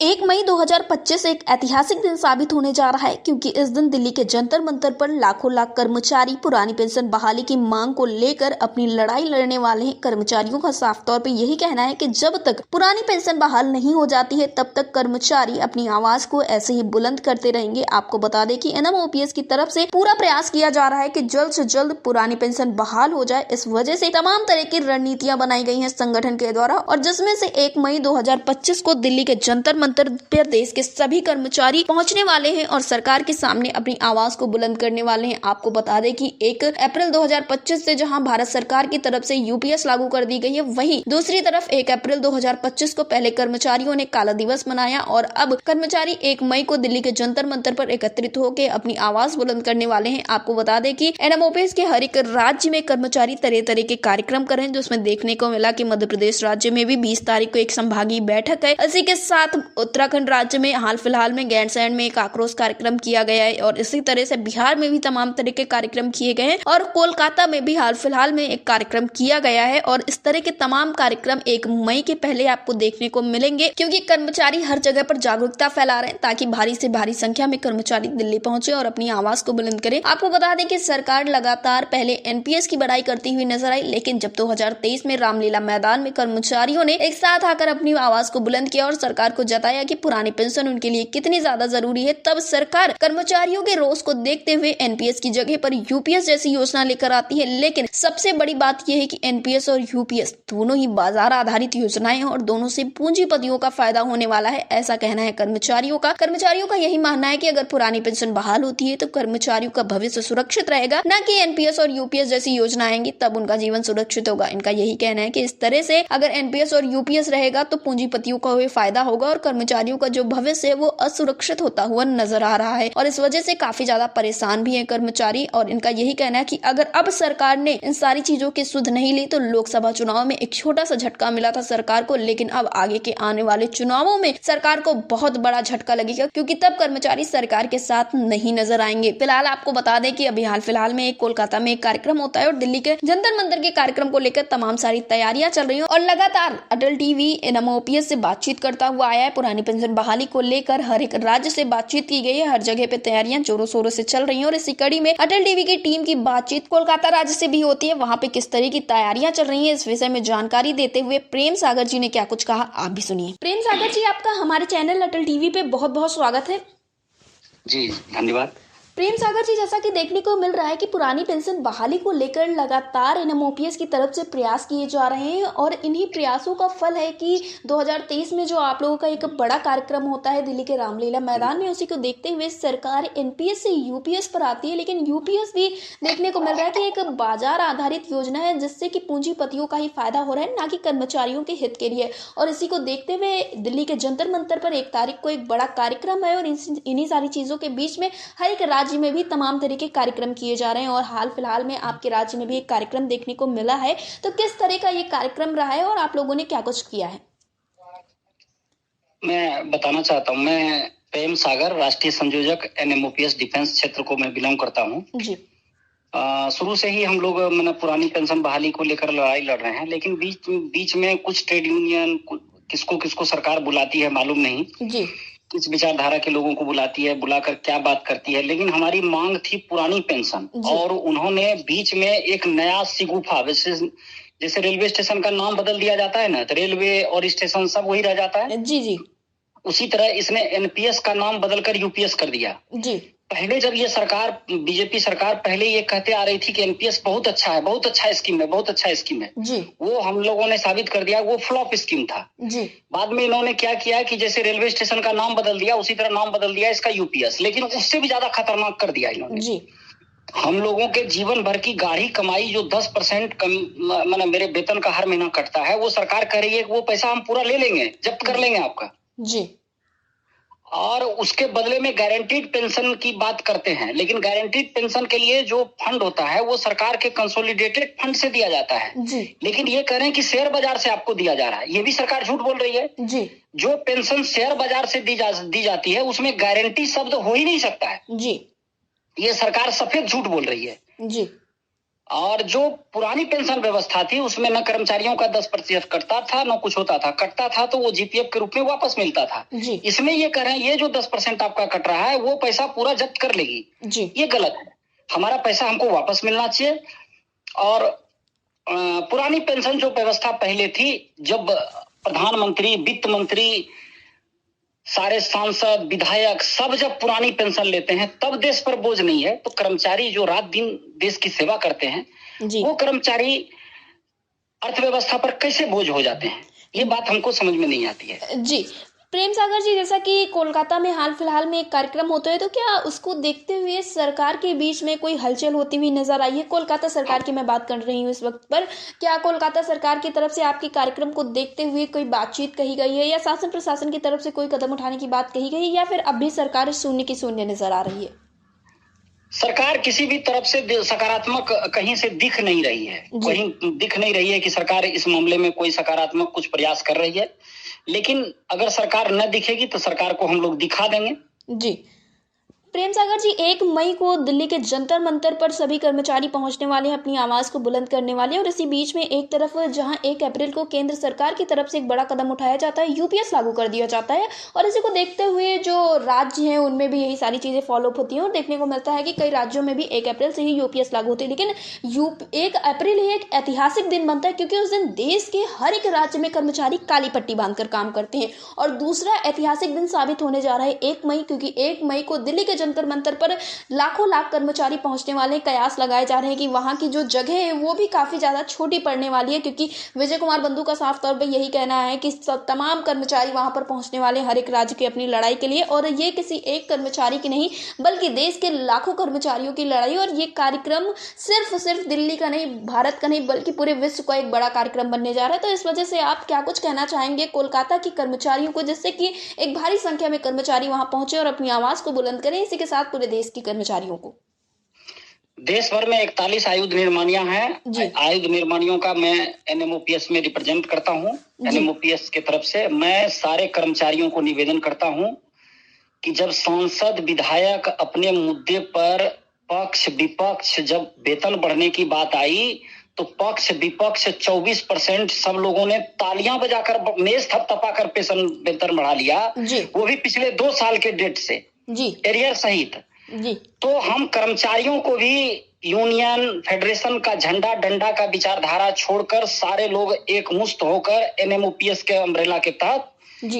1 मई 2025 एक ऐतिहासिक दिन साबित होने जा रहा है क्योंकि इस दिन दिल्ली के जंतर मंतर पर लाखों लाख कर्मचारी पुरानी पेंशन बहाली की मांग को लेकर अपनी लड़ाई लड़ने वाले हैं। कर्मचारियों का साफ तौर पे यही कहना है कि जब तक पुरानी पेंशन बहाल नहीं हो जाती है तब तक कर्मचारी अपनी आवाज को ऐसे ही बुलंद करते रहेंगे। आपको बता दें कि NMOPS की तरफ से पूरा प्रयास किया जा रहा है कि जल्द से जल्द पुरानी पेंशन बहाल हो जाए। इस वजह से तमाम तरह की रणनीतियां बनाई गई हैं संगठन के द्वारा, और जिसमें से 1 मई 2025 को दिल्ली के जंतर मंतर पर देश के सभी कर्मचारी पहुंचने वाले हैं और सरकार के सामने अपनी आवाज को बुलंद करने वाले हैं। आपको बता दें कि 1 अप्रैल 2025 से जहां भारत सरकार की तरफ से यूपीएस लागू कर दी गई है, वहीं दूसरी तरफ 1 अप्रैल 2025 को पहले कर्मचारियों ने काला दिवस मनाया और अब कर्मचारी 1 मई को दिल्ली के जंतर मंतर पर एकत्रित होकर अपनी आवाज बुलंद करने वाले हैं। आपको बता दें कि NMOPS के हर एक राज्य में कर्मचारी तरह तरह के कार्यक्रम कर रहे हैं, जिसमें देखने को मिला कि मध्य प्रदेश राज्य में भी 20 तारीख को एक संभागीय बैठक है। इसी के साथ उत्तराखंड राज्य में हाल फिलहाल में गैरसैंण में एक आक्रोश कार्यक्रम किया गया है और इसी तरह से बिहार में भी तमाम तरह के कार्यक्रम किए गए हैं और कोलकाता में भी हाल फिलहाल में एक कार्यक्रम किया गया है। और इस तरह के तमाम कार्यक्रम 1 मई के पहले आपको देखने को मिलेंगे क्योंकि कर्मचारी हर जगह पर जागरूकता फैला रहे हैं ताकि भारी से भारी संख्या में कर्मचारी दिल्ली पहुंचे और अपनी आवाज को बुलंद करें। आपको बता दें कि सरकार लगातार पहले NPS की बढ़ाई करती हुई नजर आई, लेकिन जब 2023 में रामलीला मैदान में कर्मचारियों ने एक साथ आकर अपनी आवाज को बुलंद किया और सरकार को जताया कि पुरानी पेंशन उनके लिए कितनी ज्यादा जरूरी है, तब सरकार कर्मचारियों के रोष को देखते हुए NPS की जगह पर UPS जैसी योजना लेकर आती है। लेकिन सबसे बड़ी बात यह है कि NPS और UPS दोनों ही बाजार आधारित योजनाएं हैं और दोनों से पूंजीपतियों का फायदा होने वाला है, ऐसा कहना है कर्मचारियों का यही मानना है कि अगर पुरानी पेंशन बहाल होती है तो कर्मचारियों का भविष्य सुरक्षित रहेगा, न कि NPS और UPS जैसी योजना आएंगी तब उनका जीवन सुरक्षित होगा। इनका यही कहना है कि इस तरह से अगर NPS और UPS रहेगा तो पूंजीपतियों का भी फायदा होगा और कर्मचारियों का जो भविष्य है वो असुरक्षित होता हुआ नजर आ रहा है और इस वजह से काफी ज्यादा परेशान भी है कर्मचारी। और इनका यही कहना है कि अगर अब सरकार ने इन सारी चीजों की सुध नहीं ली तो लोकसभा चुनाव में एक छोटा सा झटका मिला था सरकार को, लेकिन अब आगे के आने वाले चुनावों में सरकार को बहुत बड़ा झटका लगेगा क्योंकि तब कर्मचारी सरकार के साथ नहीं नजर आएंगे। फिलहाल आपको बता दें कि अभी हाल फिलहाल में कोलकाता में एक कार्यक्रम होता है और दिल्ली के जंतर मंतर के कार्यक्रम को लेकर तमाम सारी तैयारियां चल रही है और लगातार अटल टीवी NMOPS से बातचीत करता हुआ आया है। पुरानी पेंशन बहाली को लेकर हर एक राज्य से बातचीत की गई है, हर जगह पे तैयारियां जोरों शोरों से चल रही हैं और इसी कड़ी में अटल टीवी की टीम की बातचीत कोलकाता राज्य से भी होती है। वहां पे किस तरह की तैयारियां चल रही हैं इस विषय में जानकारी देते हुए प्रेम सागर जी ने क्या कुछ कहा, आप भी सुनिए। प्रेम सागर जी, आपका हमारे चैनल अटल टीवी पे बहुत बहुत स्वागत है। जी धन्यवाद। प्रेम सागर जी, जैसा कि देखने को मिल रहा है कि पुरानी पेंशन बहाली को लेकर लगातार NMOPS की तरफ से प्रयास किए जा रहे हैं और इन्हीं प्रयासों का फल है कि 2023 में जो आप लोगों का एक बड़ा कार्यक्रम होता है दिल्ली के रामलीला मैदान में, उसी को देखते हुए सरकार NPS से UPS पर आती है। लेकिन UPS भी देखने को मिल रहा है कि एक बाजार आधारित योजना है जिससे कि पूंजीपतियों का ही फायदा हो रहा है, ना कि कर्मचारियों के हित के लिए। और इसी को देखते हुए दिल्ली के जंतर मंतर पर 1 तारीख को एक बड़ा कार्यक्रम है और इन्हीं सारी चीजों के बीच में हर एक राज्य में भी तमाम तरह के कार्यक्रम किए जा रहे हैं और हाल फिलहाल में आपके राज्य में भी एक कार्यक्रम देखने को मिला है। तो किस तरह का ये कार्यक्रम रहा है और आप लोगों ने क्या कुछ किया है? मैं बताना चाहता हूँ, मैं प्रेम सागर, राष्ट्रीय संयोजक NMOPS डिफेंस क्षेत्र को मैं बिलोंग करता हूँ जी। शुरू से ही हम लोग मैंने पुरानी पेंशन बहाली को लेकर लड़ाई लड़ रहे हैं, लेकिन बीच में कुछ ट्रेड यूनियन किसको सरकार बुलाती है मालूम नहीं जी, किस विचारधारा के लोगों को बुलाती है, बुलाकर क्या बात करती है, लेकिन हमारी मांग थी पुरानी पेंशन और उन्होंने बीच में एक नया सिगुफा, जैसे रेलवे स्टेशन का नाम बदल दिया जाता है ना, तो रेलवे और स्टेशन सब वही रह जाता है जी जी, उसी तरह इसने NPS का नाम बदलकर UPS कर दिया जी। पहले जब ये सरकार बीजेपी सरकार पहले ये कहते आ रही थी कि NPS बहुत अच्छा है, बहुत अच्छा स्कीम है, बहुत अच्छा स्कीम है जी, वो हम लोगों ने साबित कर दिया वो फ्लॉप स्कीम था जी। बाद में इन्होंने क्या किया कि जैसे रेलवे स्टेशन का नाम बदल दिया उसी तरह नाम बदल दिया इसका UPS, लेकिन उससे भी ज्यादा खतरनाक कर दिया इन्होंने जी। हम लोगों के जीवन भर की गाढ़ी कमाई जो 10% मतलब मेरे वेतन का हर महीना कटता है, वो सरकार कह रही है कि वो पैसा हम पूरा ले लेंगे, जब्त कर लेंगे आपका जी, और उसके बदले में गारंटीड पेंशन की बात करते हैं। लेकिन गारंटीड पेंशन के लिए जो फंड होता है वो सरकार के कंसोलिडेटेड फंड से दिया जाता है जी। लेकिन ये कह रहे हैं कि शेयर बाजार से आपको दिया जा रहा है, ये भी सरकार झूठ बोल रही है जी। जो पेंशन शेयर बाजार से दी जाती है उसमें गारंटी शब्द हो ही नहीं सकता है जी, ये सरकार सफेद झूठ बोल रही है जी। और जो पुरानी पेंशन व्यवस्था थी उसमें न कर्मचारियों का 10% कटता था न कुछ होता था, कटता था तो वो जीपीएफ के रूप में वापस मिलता था। इसमें ये कह रहे हैं ये जो 10% आपका कट रहा है वो पैसा पूरा जब्त कर लेगी जी। ये गलत है, हमारा पैसा हमको वापस मिलना चाहिए। और पुरानी पेंशन जो व्यवस्था पहले थी, जब प्रधानमंत्री, वित्त मंत्री, सारे सांसद, विधायक सब जब पुरानी पेंशन लेते हैं तब देश पर बोझ नहीं है, तो कर्मचारी जो रात दिन देश की सेवा करते हैं वो कर्मचारी अर्थव्यवस्था पर कैसे बोझ हो जाते हैं, ये बात हमको समझ में नहीं आती है जी। प्रेम सागर जी, जैसा कि कोलकाता में हाल फिलहाल में एक कार्यक्रम होता है, तो क्या उसको देखते हुए सरकार के बीच में कोई हलचल होती हुई नजर आई है? कोलकाता सरकार की मैं बात कर रही हूँ इस वक्त पर। क्या कोलकाता सरकार की तरफ से आपके कार्यक्रम को देखते हुए कोई बातचीत कही गई है, या शासन प्रशासन की तरफ से कोई कदम उठाने की बात कही गई है, या फिर अब भी सरकार शून्य की शून्य नजर आ रही है? सरकार किसी भी तरफ से सकारात्मक कहीं से दिख नहीं रही है, कहीं दिख नहीं रही है कि सरकार इस मामले में कोई सकारात्मक कुछ प्रयास कर रही है। लेकिन अगर सरकार न दिखेगी तो सरकार को हम लोग दिखा देंगे जी। प्रेम सागर जी, 1 मई को दिल्ली के जंतर मंतर पर सभी कर्मचारी पहुंचने वाले हैं, अपनी आवाज को बुलंद करने वाले हैं। और इसी बीच में एक तरफ जहां 1 अप्रैल को केंद्र सरकार की तरफ से एक बड़ा कदम उठाया जाता है, यूपीएस लागू कर दिया जाता है, और इसी को देखते हुए जो राज्य हैं उनमें भी यही सारी चीजें फॉलो होती हैं। और देखने को मिलता है कि कई राज्यों में भी 1 अप्रैल से ही यूपीएस लागू होती है। लेकिन 1 अप्रैल ही एक ऐतिहासिक दिन बनता है, क्योंकि उस दिन देश के हर एक राज्य में कर्मचारी काली पट्टी बांधकर काम करते हैं। और दूसरा ऐतिहासिक दिन साबित होने जा रहा है 1 मई, क्योंकि 1 मई को दिल्ली के जंतर मंतर पर लाखों लाख कर्मचारी पहुंचने वाले। कयास लगाए जा रहे हैं कि वहां की जो जगह है वो भी काफी ज्यादा छोटी पड़ने वाली है, क्योंकि विजय कुमार बंधु का साफ तौर पर यही कहना है कि तमाम कर्मचारी वहां पर पहुंचने वाले हर एक राज्य की अपनी लड़ाई के लिए, और ये किसी एक कर्मचारी की नहीं बल्कि देश के लाखों कर्मचारियों की लड़ाई। और ये कार्यक्रम सिर्फ दिल्ली का नहीं, भारत का नहीं, बल्कि पूरे विश्व का एक बड़ा कार्यक्रम बनने जा रहा है। तो इस वजह से आप क्या कुछ कहना चाहेंगे कोलकाता की कर्मचारियों को, जिससे कि एक भारी संख्या में कर्मचारी वहां पहुंचे और अपनी आवाज को बुलंद करें, इसी के साथ पूरे देश की कर्मचारियों को? देश भर में 41 आयुध निर्माणियां हैं। आयुध निर्माणियों का मैं एनएमओपीएस में रिप्रेजेंट करता हूं। एनएमओपीएस के तरफ से मैं सारे कर्मचारियों को निवेदन करता हूं कि जब सांसद विधायक अपने मुद्दे पर पक्ष विपक्ष, जब वेतन बढ़ने की बात आई तो पक्ष विपक्ष 24% सब लोगों ने तालियां बजाकर, मेज थपथपाकर वेतन बढ़ा लिया, वो भी पिछले 2 साल के डेट से एरियर सहित जी। तो हम कर्मचारियों को भी यूनियन फेडरेशन का झंडा डंडा का विचारधारा छोड़कर सारे लोग एकमुश्त होकर एनएमओपीएस के अम्ब्रेला के तहत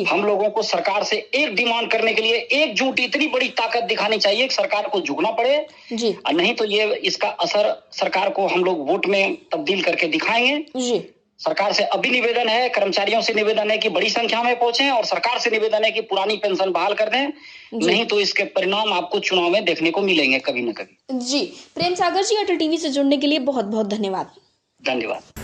हम लोगों को सरकार से एक डिमांड करने के लिए एकजुट, इतनी बड़ी ताकत दिखानी चाहिए कि सरकार को झुकना पड़े जी। और नहीं तो ये इसका असर सरकार को हम लोग वोट में तब्दील करके दिखाएंगे जी। सरकार से अभी निवेदन है, कर्मचारियों से निवेदन है कि बड़ी संख्या में पहुंचे, और सरकार से निवेदन है कि पुरानी पेंशन बहाल कर दें, नहीं तो इसके परिणाम आपको चुनाव में देखने को मिलेंगे कभी न कभी। जी। प्रेम सागर जी, अटल टीवी से जुड़ने के लिए बहुत बहुत धन्यवाद। धन्यवाद।